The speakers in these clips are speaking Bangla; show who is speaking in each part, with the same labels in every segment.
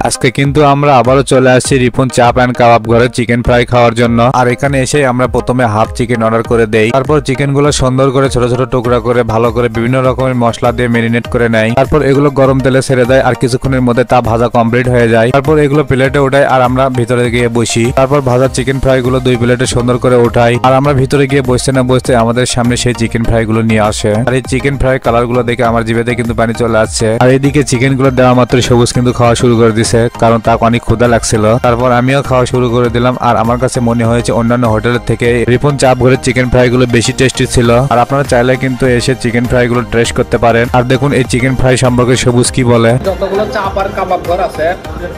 Speaker 1: আজকে কিন্তু আমরা আবারও চলে আসছি রিপন চাপ এন্ড কাবাব ঘরে চিকেন ফ্রাই খাওয়ার জন্য। আর এখানে এসে আমরা প্রথমে হাফ চিকেন অর্ডার করে দেই। তারপর চিকেন গুলো সুন্দর করে ছোট ছোট টুকরা করে ভালো করে বিভিন্ন রকমের মশলা দিয়ে মেরিনেট করে নেয়। তারপর এগুলো গরম তেলে ছেড়ে দেয় আর কিছুক্ষণের মধ্যে তা ভাজা কমপ্লিট হয়ে যায়। তারপর এগুলো প্লেটে উঠাই আর আমরা ভিতরে গিয়ে বসি। তারপর ভাজা চিকেন ফ্রাই গুলো 2 প্লেটে সুন্দর করে উঠাই আর আমরা ভিতরে গিয়ে বসতে না বসতে আমাদের সামনে সেই চিকেন ফ্রাই গুলো নিয়ে আসে। আর এই চিকেন ফ্রাই কালার গুলো দেখে আমার জিভেতে কিন্তু পানি চলে আসছে। আর এইদিকে চিকেন গুলো দেওয়া মাত্র সবুজ কিন্তু খাওয়া শুরু করে দিছে, কারণ তাকে অনেক ক্ষুধা লাগছিল। তারপর আমিও খাওয়া শুরু করে দিলাম। আর আমার কাছে মনে হয়েছে অন্যান্য হোটেলের থেকে রিপন চাপ ঘরের চিকেন ফ্রাই গুলো বেশি টেস্টি ছিল। আর আপনারা চাইলে কিন্তু এসে চিকেন ফ্রাই গুলো টেস্ট করতে পারেন। আর দেখুন এই চিকেন ফ্রাই সম্পর্কে সবুজ কি বলে।
Speaker 2: যতগুলো চাপ আর কাবাব ঘর আছে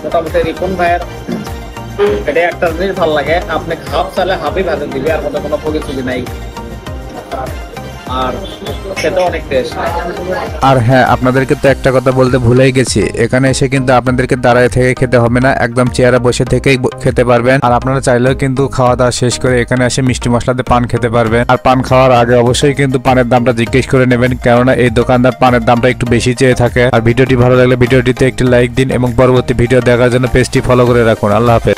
Speaker 2: মোটামুটি রিপন ভাইয়ের এটা একটা জিনিস ভালো লাগে, আপনি হাফ চালে হাফই ভাজা দিবে আর মধ্যে কোনো পরিচুলি নাই, আর সেটা অনেক টেস্ট।
Speaker 1: আর হ্যাঁ, আপনাদেরকে তো একটা কথা বলতে ভুলেই গেছি, এখানে এসে কিন্তু আপনাদেরকে দাঁড়ায় থেকে খেতে হবে না, একদম চেয়ারে বসে থেকেই খেতে পারবেন। আর আপনারা চাইলেও কিন্তু খাওয়া দাওয়া শেষ করে এখানে এসে মিষ্টি মশলাতে পান খেতে পারবেন। আর পান খাওয়ার আগে অবশ্যই কিন্তু পানের দামটা জিজ্ঞেস করে নেবেন, কেননা এই দোকানদার পানের দামটা একটু বেশি চেয়ে থাকে। আর ভিডিওটি ভালো লাগলে ভিডিওটিতে একটি লাইক দিন এবং পরবর্তী ভিডিও দেখার জন্য পেজটি ফলো করে রাখুন। আল্লাহ হাফেজ।